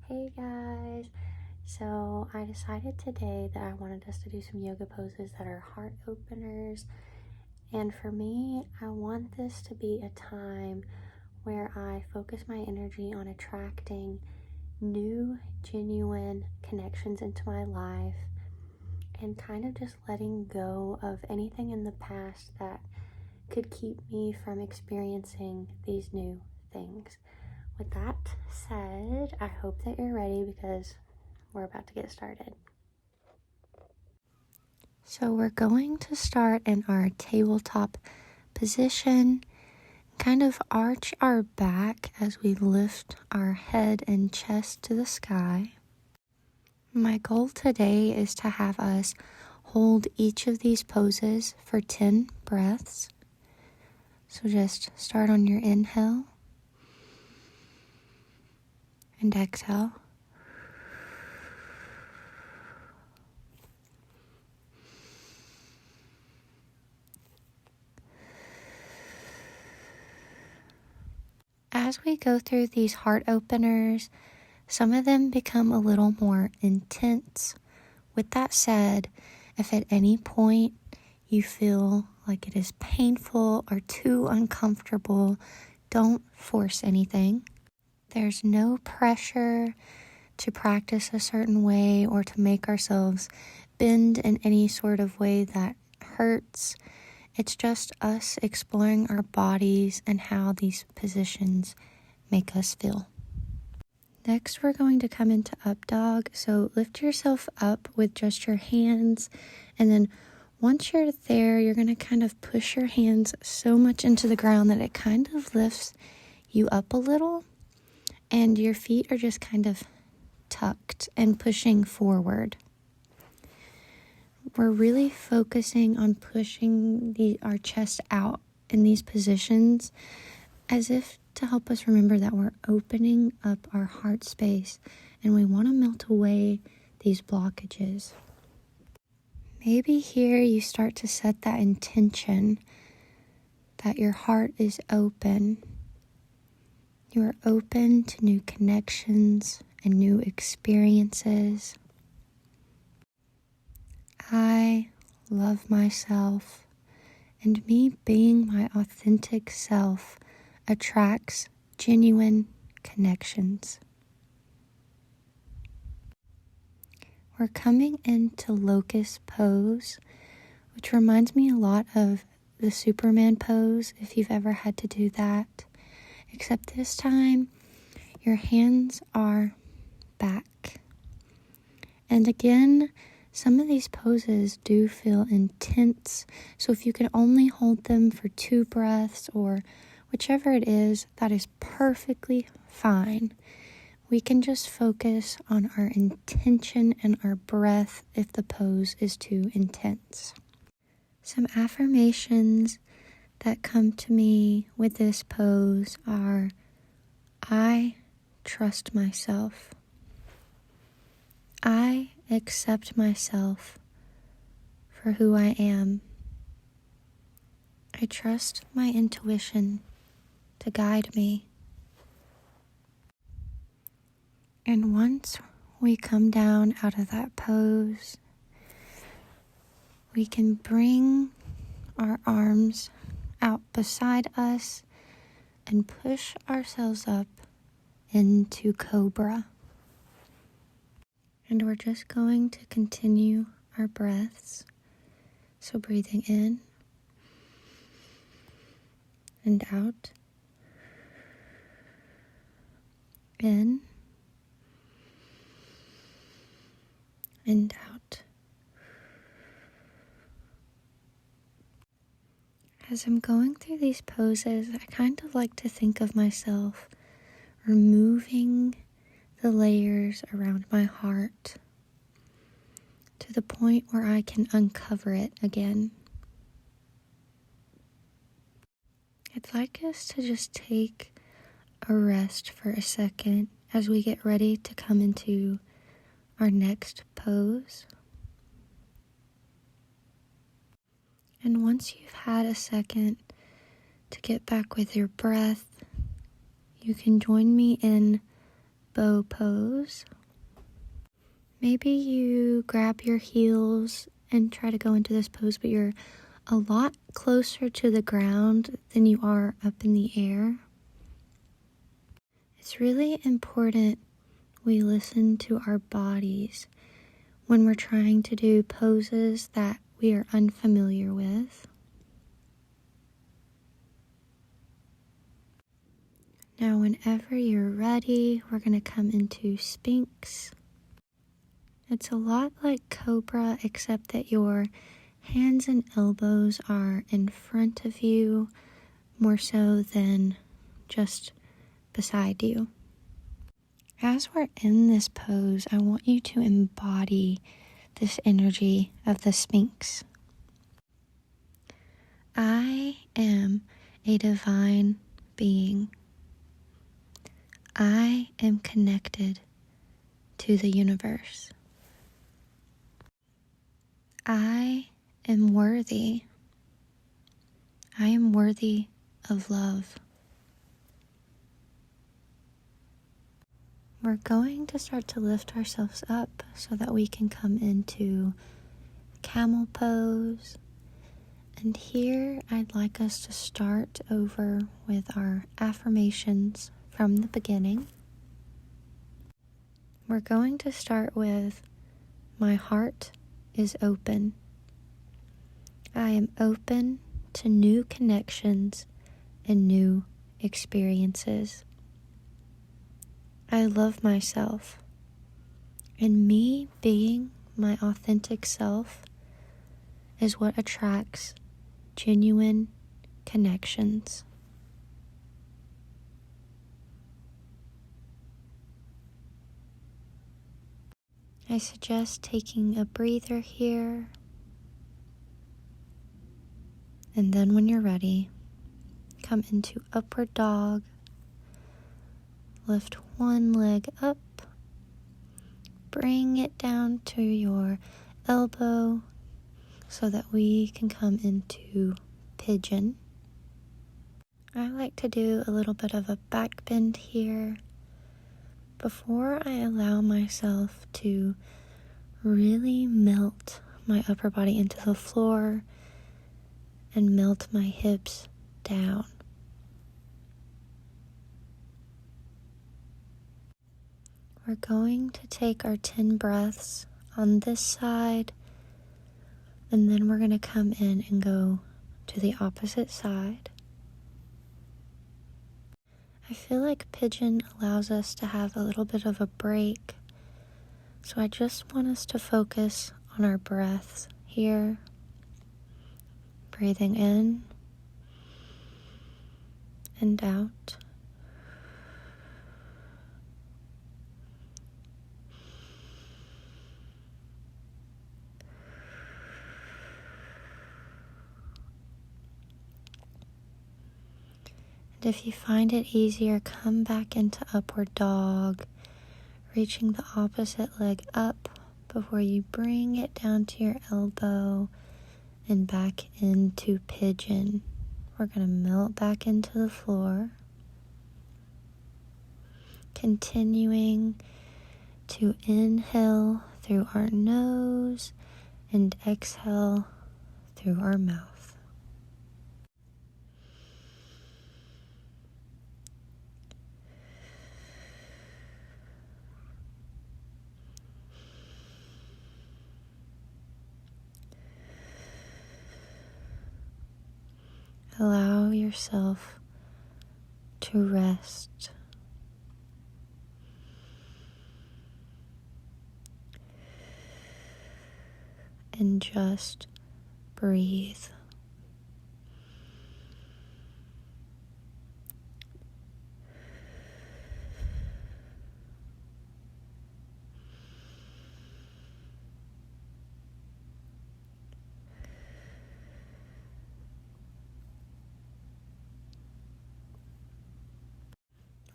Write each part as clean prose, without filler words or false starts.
Hey guys, so I decided today that I wanted us to do some yoga poses that are heart openers, and for me, I want this to be a time where I focus my energy on attracting new, genuine connections into my life and kind of just letting go of anything in the past that could keep me from experiencing these new things. With that said, I hope that you're ready because we're about to get started. So we're going to start in our tabletop position, kind of arch our back as we lift our head and chest to the sky. My goal today is to have us hold each of these poses for 10 breaths. So just start on your inhale and exhale. As we go through these heart openers, some of them become a little more intense. With that said, if at any point you feel like it is painful or too uncomfortable, don't force anything. There's no pressure to practice a certain way or to make ourselves bend in any sort of way that hurts. It's just us exploring our bodies and how these positions make us feel. Next, we're going to come into up dog. So lift yourself up with just your hands. And then once you're there, you're going to kind of push your hands so much into the ground that it kind of lifts you up a little. And your feet are just kind of tucked and pushing forward. We're really focusing on pushing our chest out in these positions as if to help us remember that we're opening up our heart space and we want to melt away these blockages. Maybe here you start to set that intention that your heart is open. You are open to new connections and new experiences. I love myself, and me being my authentic self attracts genuine connections. We're coming into Locust Pose, which reminds me a lot of the Superman pose, if you've ever had to do that. Except this time, your hands are back. And again, some of these poses do feel intense, so if you can only hold them for 2 breaths or whichever it is, that is perfectly fine. We can just focus on our intention and our breath if the pose is too intense. Some affirmations that come to me with this pose are, I trust myself. I accept myself for who I am. I trust my intuition to guide me. And once we come down out of that pose, we can bring our arms out beside us and push ourselves up into Cobra. And we're just going to continue our breaths. So breathing in and out. In and out. As I'm going through these poses, I kind of like to think of myself removing the layers around my heart to the point where I can uncover it again. I'd like us to just take a rest for a second as we get ready to come into our next pose. And once you've had a second to get back with your breath, you can join me in bow pose. Maybe you grab your heels and try to go into this pose, but you're a lot closer to the ground than you are up in the air. It's really important we listen to our bodies when we're trying to do poses that we are unfamiliar with. Now, whenever you're ready, we're going to come into Sphinx. It's a lot like Cobra, except that your hands and elbows are in front of you more so than just beside you. As we're in this pose, I want you to embody this energy of the Sphinx. I am a divine being. I am connected to the universe. I am worthy. I am worthy of love. We're going to start to lift ourselves up so that we can come into camel pose. And here I'd like us to start over with our affirmations from the beginning. We're going to start with, my heart is open. I am open to new connections and new experiences. I love myself, and me being my authentic self is what attracts genuine connections. I suggest taking a breather here, and then when you're ready, come into upward dog. Lift one leg up, bring it down to your elbow so that we can come into pigeon. I like to do a little bit of a back bend here before I allow myself to really melt my upper body into the floor and melt my hips down. We're going to take our 10 breaths on this side, and then we're going to come in and go to the opposite side. I feel like pigeon allows us to have a little bit of a break, so I just want us to focus on our breaths here. Breathing in and out. And if you find it easier, come back into upward dog, reaching the opposite leg up before you bring it down to your elbow and back into pigeon. We're going to melt back into the floor, continuing to inhale through our nose and exhale through our mouth. Allow yourself to rest. And just breathe.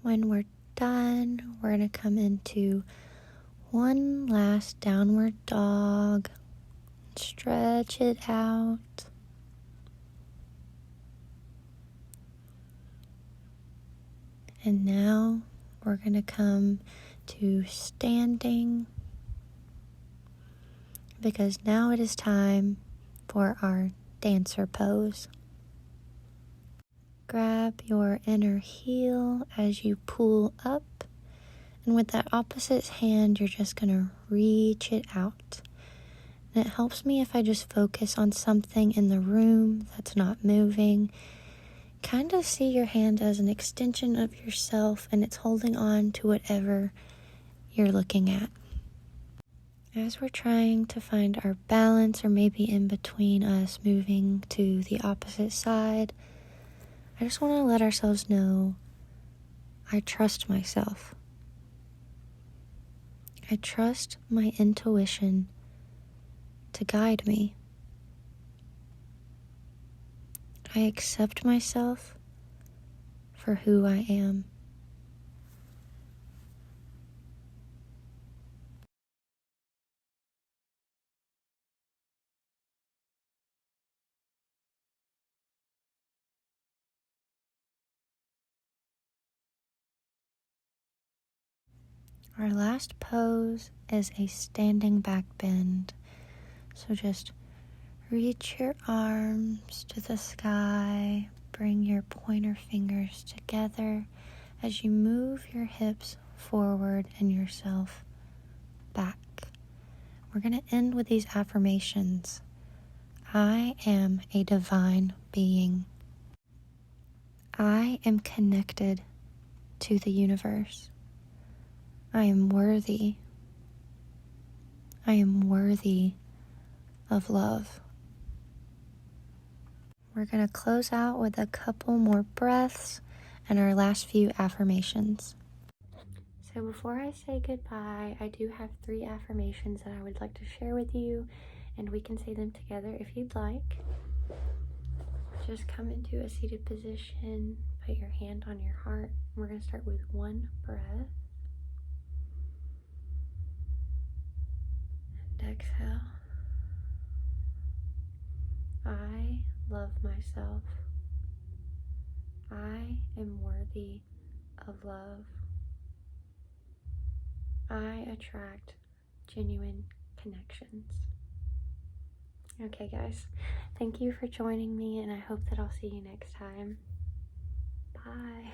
When we're done, we're going to come into one last downward dog. Stretch it out. And now we're going to come to standing, because now it is time for our dancer pose. Grab your inner heel as you pull up, and with that opposite hand, you're just going to reach it out. And it helps me if I just focus on something in the room that's not moving. Kind of see your hand as an extension of yourself, and it's holding on to whatever you're looking at. As we're trying to find our balance, or maybe in between us moving to the opposite side, I just want to let ourselves know I trust myself. I trust my intuition to guide me. I accept myself for who I am. Our last pose is a standing back bend. So just reach your arms to the sky, bring your pointer fingers together as you move your hips forward and yourself back. We're going to end with these affirmations. I am a divine being. I am connected to the universe. I am worthy. I am worthy of love. We're going to close out with a couple more breaths and our last few affirmations. So before I say goodbye, I do have 3 affirmations that I would like to share with you, and we can say them together if you'd like. Just come into a seated position, put your hand on your heart. We're going to start with 1 breath. And exhale. I love myself. I am worthy of love. I attract genuine connections. Okay, guys, thank you for joining me, and I hope that I'll see you next time. Bye.